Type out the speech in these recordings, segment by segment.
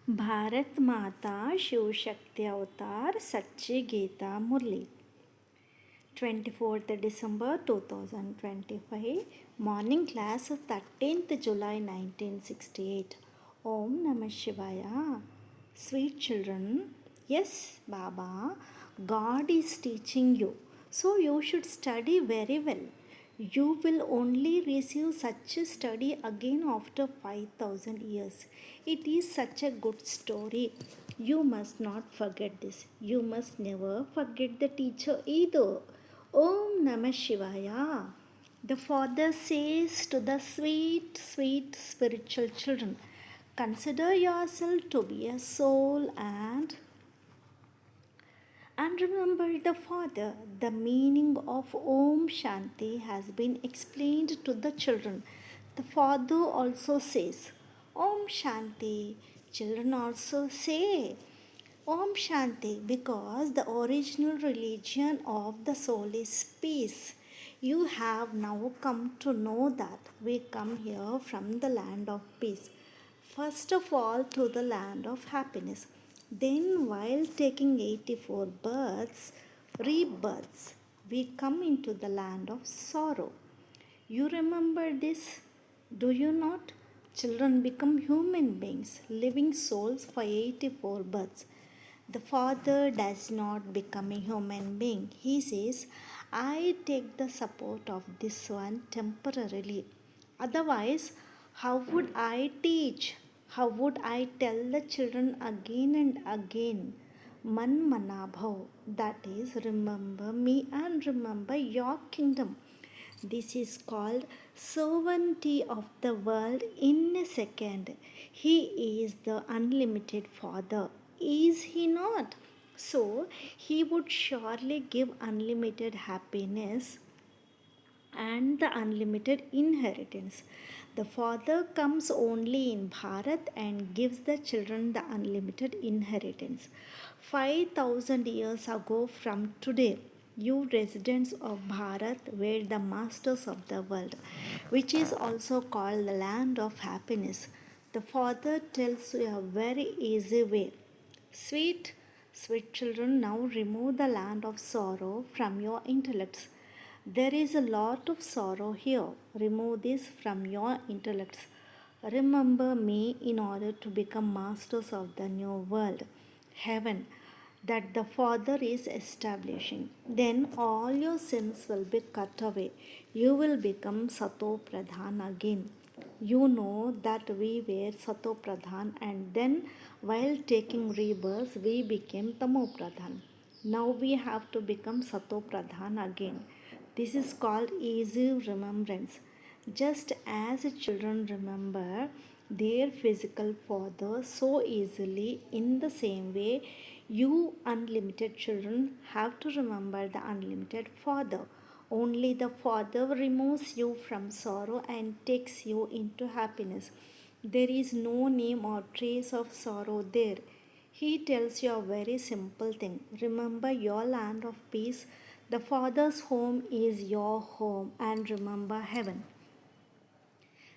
भारत माता शिव शक्ति अवतार सच्ची गीता मुरली 24th December 2025 Morning Class 13th July 1968 Om Namah Shivaya. Sweet children, yes Baba, God is teaching you, so you should study very well. You will only receive such a study again after 5000 years. It is such a good story. You must not forget this. You must never forget the teacher either. Om Namah Shivaya. The father says to the sweet, sweet spiritual children, consider yourself to be a soul and remember the Father. The meaning of Om Shanti has been explained to the children. The Father also says, Om Shanti. Children also say, Om Shanti, because the original religion of the soul is peace. You have now come to know that we come here from the land of peace. First of all, to the land of happiness. Then, while taking 84 births, rebirths, we come into the land of sorrow. You remember this, do you not? Children become human beings, living souls for 84 births. The Father does not become a human being. He says, I take the support of this one temporarily. Otherwise, how would I teach? How would I tell the children again and again? Man manabhav, that is, remember me and remember your kingdom. This is called sovereignty of the world in a second. He is the unlimited Father, is he not? So, he would surely give unlimited happiness and the unlimited inheritance. The Father comes only in Bharat and gives the children the unlimited inheritance. 5000 years ago from today, you residents of Bharat were the masters of the world, which is also called the land of happiness. The Father tells you a very easy way. Sweet, sweet children, now remove the land of sorrow from your intellects. There is a lot of sorrow here. Remove this from your intellects. Remember me in order to become masters of the new world, heaven, that the Father is establishing. Then all your sins will be cut away. You will become Sato Pradhan again. You know that we were Sato Pradhan, and then while taking rebirth we became Tamo Pradhan. Now we have to become Sato Pradhan again. This is called easy remembrance. Just as children remember their physical father so easily, in the same way, you unlimited children have to remember the unlimited Father. Only the Father removes you from sorrow and takes you into happiness. There is no name or trace of sorrow there. He tells you a very simple thing. Remember your land of peace. The Father's home is your home, and remember heaven,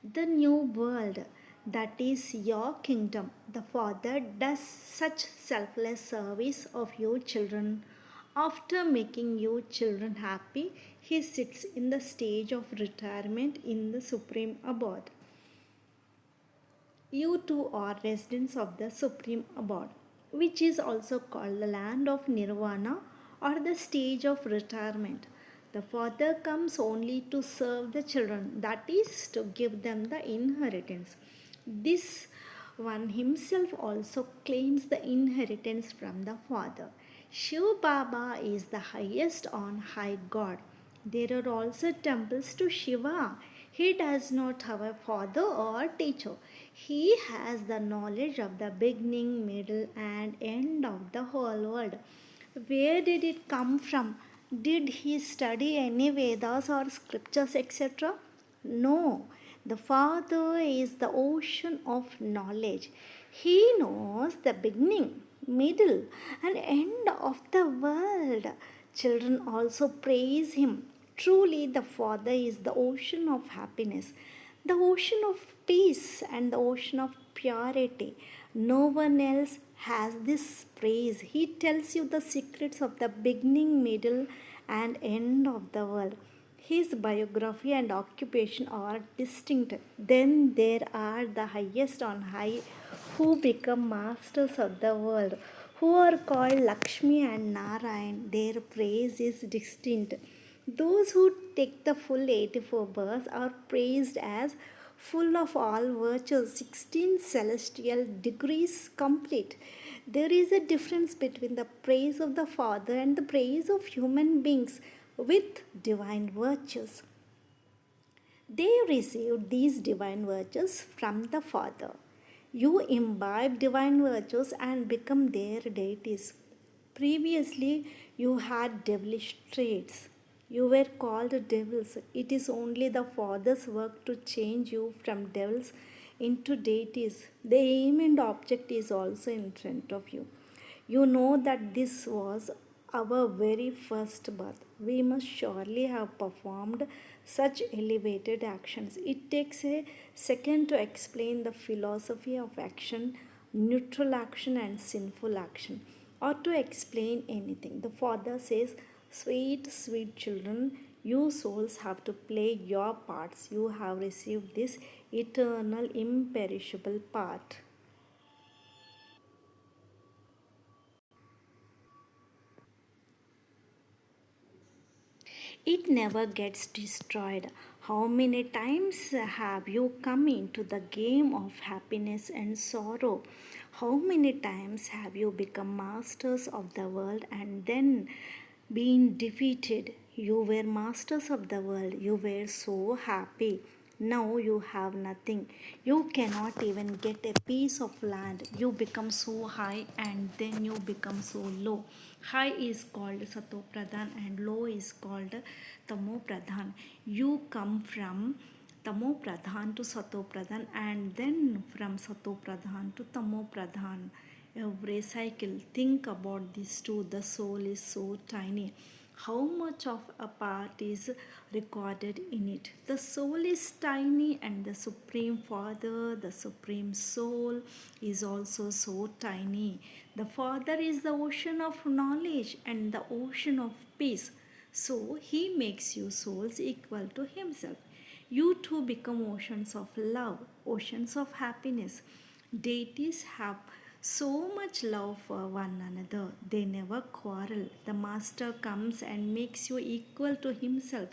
the new world, that is your kingdom. The Father does such selfless service of you children. After making you children happy, he sits in the stage of retirement in the supreme abode. You too are residents of the supreme abode, which is also called the land of nirvana or the stage of retirement. The Father comes only to serve the children, that is, to give them the inheritance. This one himself also claims the inheritance from the Father. Shiv Baba is the highest on high God. There are also temples to Shiva. He does not have a father or teacher. He has the knowledge of the beginning, middle, and end of the whole world. Where did it come from? Did he study any Vedas or scriptures, etc.? No. The Father is the ocean of knowledge. He knows the beginning, middle, and end of the world. Children also praise him. Truly, the Father is the ocean of happiness, the ocean of peace, and the ocean of purity. No one else has this praise. He tells you the secrets of the beginning, middle, and end of the world. His biography and occupation are distinct. Then there are the highest on high who become masters of the world, who are called Lakshmi and Narayan. Their praise is distinct. Those who take the full 84 births are praised as full of all virtues, 16 celestial degrees complete. There is a difference between the praise of the Father and the praise of human beings with divine virtues. They received these divine virtues from the Father. You imbibe divine virtues and become their deities. Previously, you had devilish traits. You were called devils. It is only the Father's work to change you from devils into deities. The aim and object is also in front of you. You know that this was our very first birth. We must surely have performed such elevated actions. It takes a second to explain the philosophy of action, neutral action, and sinful action, or to explain anything. The Father says, "Sweet, sweet children, you souls have to play your parts. You have received this eternal, imperishable part." It never gets destroyed. How many times have you come into the game of happiness and sorrow? How many times have you become masters of the world and then been defeated? You were masters of the world. You were so happy. Now you have nothing. You cannot even get a piece of land. You become so high and then you become so low. High is called Sato Pradhan and low is called Tamo Pradhan. You come from Tamo Pradhan to Sato Pradhan and then from Sato Pradhan to Tamo Pradhan. Every cycle. Think about this too. The soul is so tiny. How much of a part is recorded in it? The soul is tiny, and the Supreme Father, the Supreme Soul, is also so tiny. The Father is the ocean of knowledge and the ocean of peace. So he makes you souls equal to himself. You too become oceans of love, oceans of happiness. Deities have so much love for one another. They never quarrel. The Master comes and makes you equal to himself.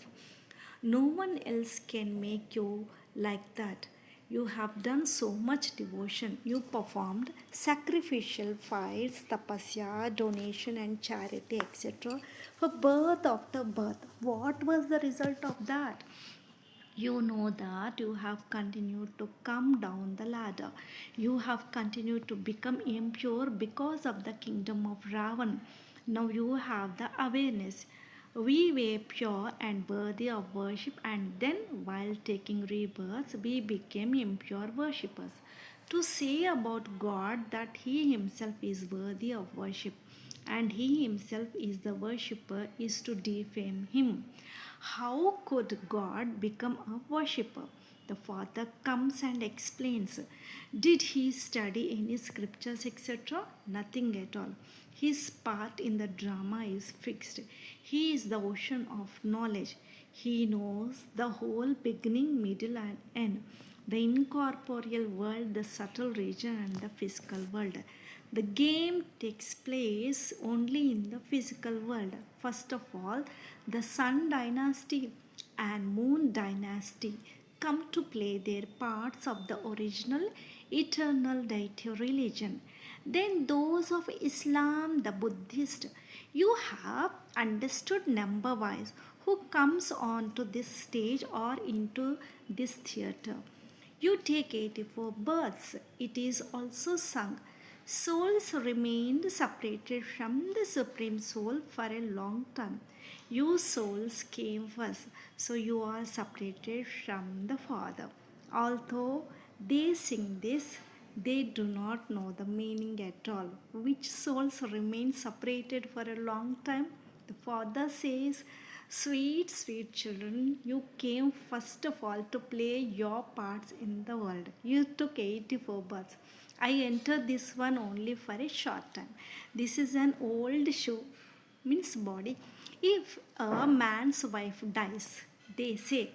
No one else can make you like that. You have done so much devotion. You performed sacrificial fights, tapasya, donation, and charity, etc. for birth after birth. What was the result of that? You know that you have continued to come down the ladder. You have continued to become impure because of the kingdom of Ravan. Now you have the awareness. We were pure and worthy of worship, and then, while taking rebirths, we became impure worshippers. To say about God that He Himself is worthy of worship and He Himself is the worshipper is to defame Him. How could God become a worshipper? The Father comes and explains. Did he study any scriptures, etc.? Nothing at all. His part in the drama is fixed. He is the ocean of knowledge. He knows the whole beginning, middle, and end, the incorporeal world, the subtle region, and the physical world. The game takes place only in the physical world. First of all, the Sun dynasty and Moon dynasty come to play their parts of the original eternal deity religion. Then those of Islam, the Buddhist, you have understood number wise who comes on to this stage or into this theater. You take 84 births. It is also sung. Souls remained separated from the Supreme Soul for a long time. You souls came first, so you are separated from the Father. Although they sing this, they do not know the meaning at all. Which souls remain separated for a long time? The Father says, Sweet, sweet children, you came first of all to play your parts in the world. You took 84 births. I entered this one only for a short time. This is an old shoe, means body. If a man's wife dies, they say,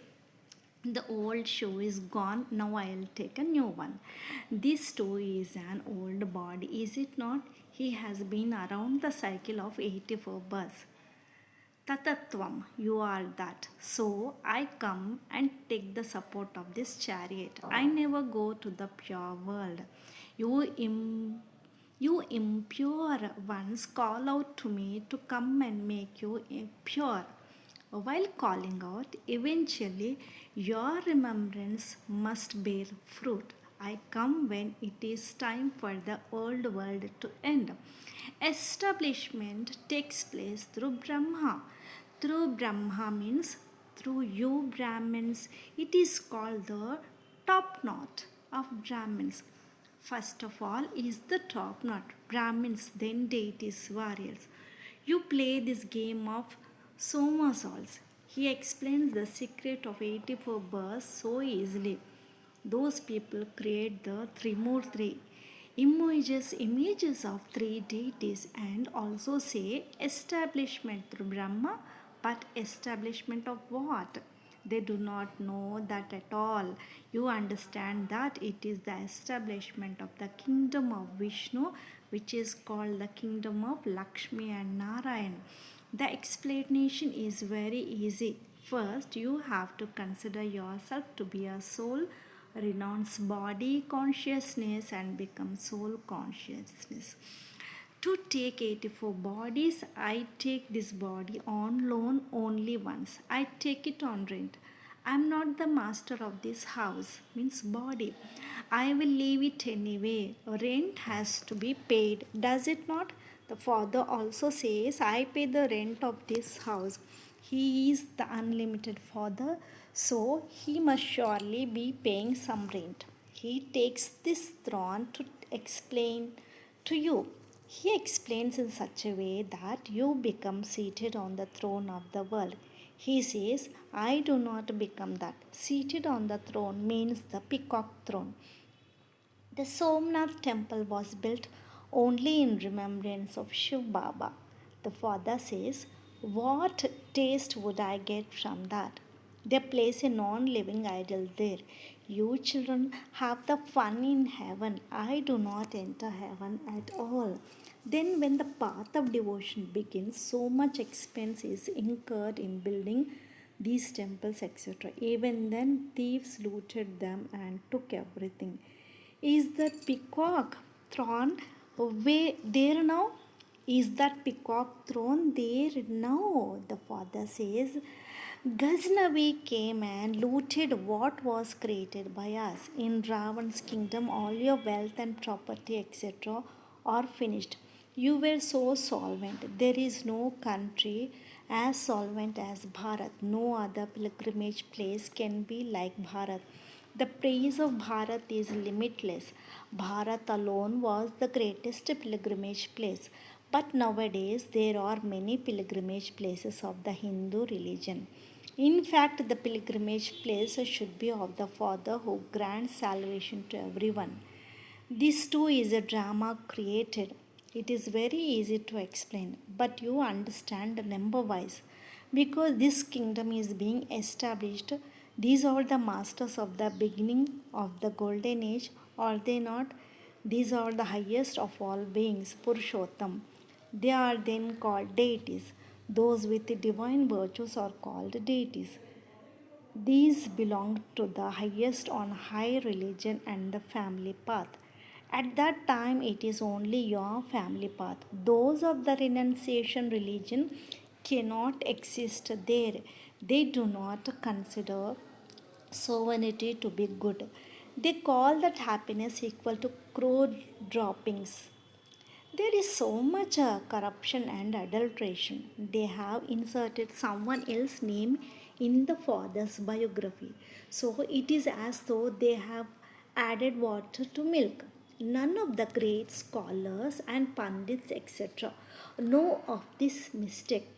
the old shoe is gone, now I'll take a new one. This story is an old body, is it not? He has been around the cycle of 84 births. Tatatvam, you are that. So I come and take the support of this chariot. I never go to the pure world. You, you impure ones call out to me to come and make you pure. While calling out, eventually your remembrance must bear fruit. I come when it is time for the old world to end. Establishment takes place through Brahma. Through Brahma means through you Brahmins. It is called the top knot of Brahmins. First of all is the top knot, Brahmins, then deities, warriors. You play this game of somersaults. He explains the secret of 84 births so easily. Those people create the Trimurti, images of three deities, and also say establishment through Brahma, but establishment of what? They do not know that at all. You understand that it is the establishment of the kingdom of Vishnu, which is called the kingdom of Lakshmi and Narayan. The explanation is very easy. First, you have to consider yourself to be a soul, renounce body consciousness, and become soul consciousness. To take 84 bodies, I take this body on loan only once. I take it on rent. I am not the master of this house, means body. I will leave it anyway. Rent has to be paid, does it not? The father also says, I pay the rent of this house. He is the unlimited father, so he must surely be paying some rent. He takes this throne to explain to you. He explains in such a way that you become seated on the throne of the world. He says, I do not become that. Seated on the throne means the peacock throne. The Somnath temple was built only in remembrance of Shiv Baba. The father says, what taste would I get from that? They place a non living idol there. You children have the fun in heaven. I do not enter heaven at all. Then, when the path of devotion begins, so much expense is incurred in building these temples, etc. Even then, thieves looted them and took everything. Is that peacock throne way there now? Is that peacock throne there now? The father says, Ghaznavi came and looted what was created by us. In Ravan's kingdom, all your wealth and property, etc., are finished. You were so solvent. There is no country as solvent as Bharat. No other pilgrimage place can be like Bharat. The praise of Bharat is limitless. Bharat alone was the greatest pilgrimage place. But nowadays there are many pilgrimage places of the Hindu religion. In fact, the pilgrimage place should be of the Father who grants salvation to everyone. This too is a drama created. It is very easy to explain, but you understand number wise. Because this kingdom is being established, these are the masters of the beginning of the golden age, are they not? These are the highest of all beings, Purushottam. They are then called deities. Those with divine virtues are called deities. These belong to the highest on high religion and the family path. At that time, it is only your family path. Those of the renunciation religion cannot exist there. They do not consider sovereignty to be good. They call that happiness equal to crow droppings. There is so much corruption and adulteration. They have inserted someone else's name in the father's biography. So it is as though they have added water to milk. None of the great scholars and pundits, etc., know of this mistake.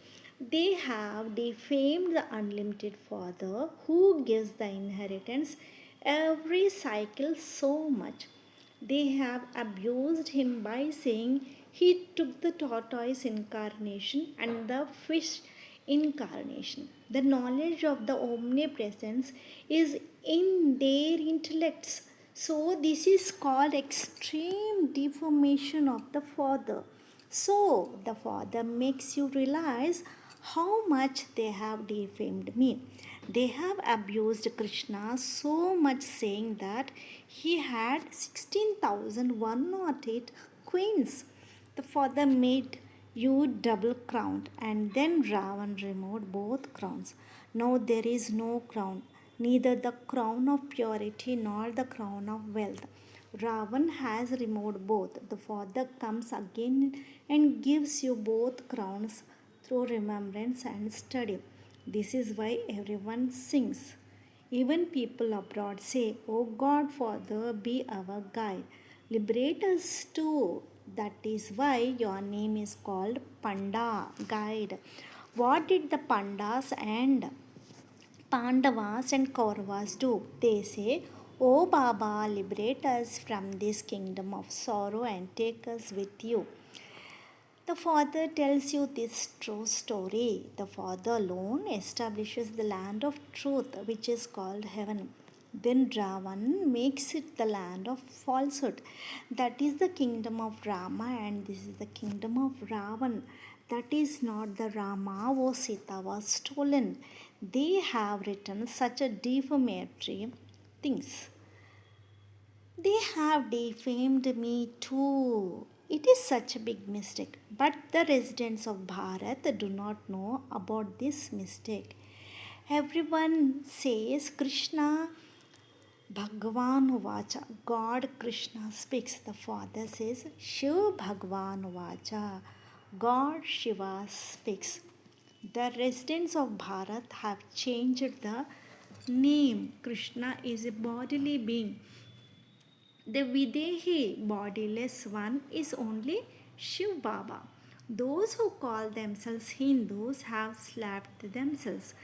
They have defamed the unlimited Father who gives the inheritance every cycle so much. They have abused him by saying he took the tortoise incarnation and the fish incarnation. The knowledge of the omnipresence is in their intellects. So, this is called extreme deformation of the Father. So, the Father makes you realize how much they have defamed me. They have abused Krishna so much, saying that he had 16,108 queens. The Father made you double crowned, and then Ravan removed both crowns. Now there is no crown, neither the crown of purity nor the crown of wealth. Ravan has removed both. The Father comes again and gives you both crowns through remembrance and study. This is why everyone sings. Even people abroad say, "O God, Father, be our guide. Liberate us too." That is why your name is called Panda, guide. What did the Pandas and Pandavas and Kauravas do? They say, "O Baba, liberate us from this kingdom of sorrow and take us with you." The Father tells you this true story. The Father alone establishes the land of truth, which is called heaven. Then Ravan makes it the land of falsehood. That is the kingdom of Rama, and this is the kingdom of Ravan. That is not the Rama or Sita was stolen. They have written such a defamatory things. They have defamed me too. It is such a big mistake. But the residents of Bharat do not know about this mistake. Everyone says Krishna Bhagavan Vacha. God Krishna speaks. The Father says Shiva Bhagavan Vacha. God Shiva speaks. The residents of Bharat have changed the name. Krishna is a bodily being. The Videhi bodiless one is only Shiv Baba. Those who call themselves Hindus have slapped themselves.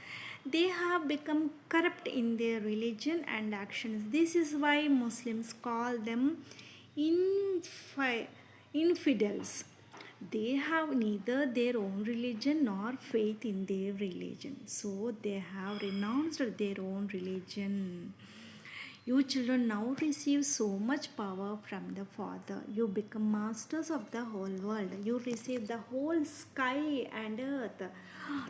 They have become corrupt in their religion and actions. This is why Muslims call them infidels. They have neither their own religion nor faith in their religion. So they have renounced their own religion. You children now receive so much power from the Father. You become masters of the whole world. You receive the whole sky and earth.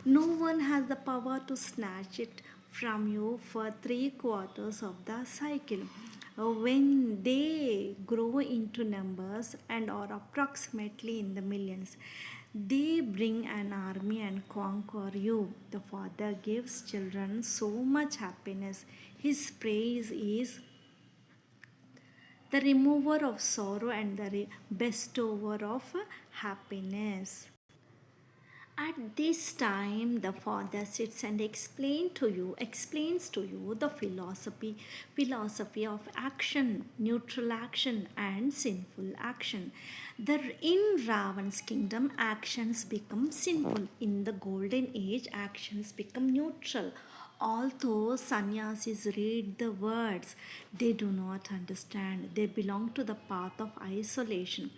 No one has the power to snatch it from you for 3 quarters of the cycle. When they grow into numbers and are approximately in the millions, they bring an army and conquer you. The Father gives children so much happiness. His praise is the remover of sorrow and the bestower of happiness. At this time, the Father sits and explains to you the philosophy of action, neutral action, and sinful action. In Ravan's kingdom, actions become sinful. In the golden age, actions become neutral. Although sannyasis read the words, they do not understand. They belong to the path of isolation.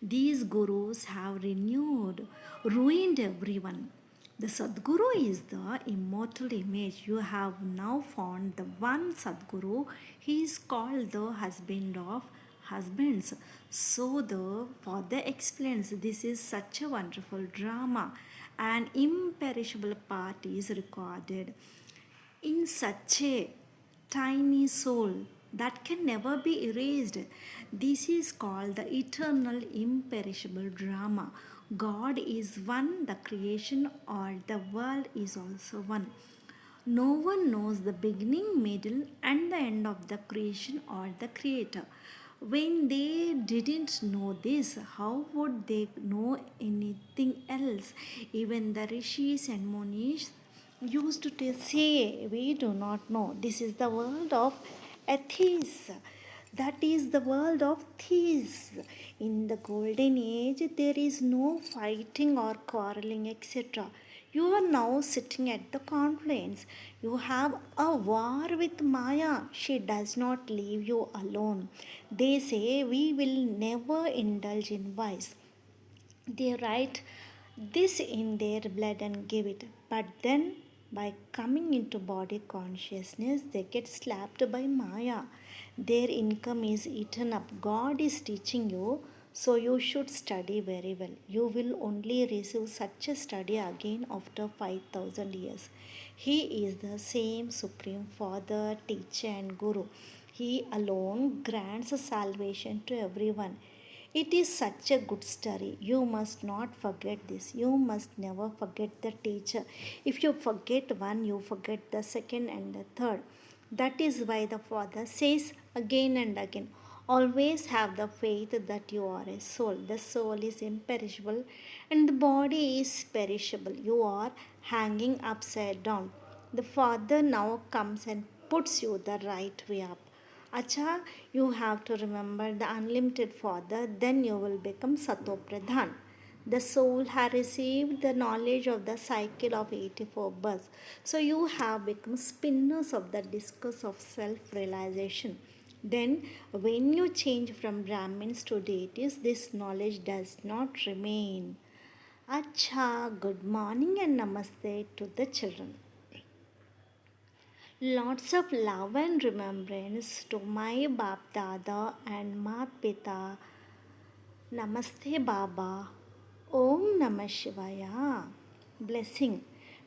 These gurus have ruined everyone. The Sadguru is the immortal image. You have now found the one Sadguru. He is called the husband of husbands. So the Father explains this is such a wonderful drama. An imperishable part is recorded in such a tiny soul that can never be erased. This is called the eternal imperishable drama. God is one, the creation or the world is also one. No one knows the beginning, middle, and the end of the creation or the creator. When they didn't know this, how would they know anything else? Even the rishis and munis used to say, "We do not know." This is the world of atheists. That is the world of thieves. In the golden age, there is no fighting or quarreling, etc. You are now sitting at the confluence. You have a war with Maya. She does not leave you alone. They say we will never indulge in vice. They write this in their blood and give it. But then, by coming into body consciousness, they get slapped by Maya. Their income is eaten up. God is teaching you, so you should study very well. You will only receive such a study again after 5000 years. He is the same Supreme Father, Teacher, and Guru. He alone grants salvation to everyone. It is such a good story. You must not forget this. You must never forget the teacher. If you forget one, you forget the second and the third. That is why the Father says again and again, always have the faith that you are a soul. The soul is imperishable and the body is perishable. You are hanging upside down. The Father now comes and puts you the right way up. Acha, you have to remember the unlimited Father, then you will become Sato Pradhan. The soul has received the knowledge of the cycle of 84 births. So you have become spinners of the discourse of self realization. Then, when you change from Brahmins to deities, this knowledge does not remain. Acha, good morning and namaste to the children. Lots of love and remembrance to my Bap Dada and Mat Pita. Namaste Baba. Om Namah Shivaya. Blessing.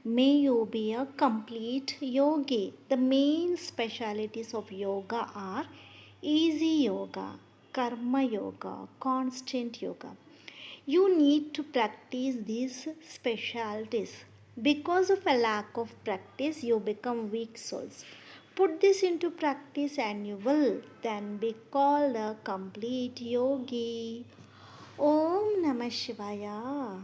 May you be a complete yogi. The main specialities of yoga are easy yoga, karma yoga, constant yoga. You need to practice these specialties. Because of a lack of practice, you become weak souls. Put this into practice and you will then be called a complete yogi. Om Namah Shivaya.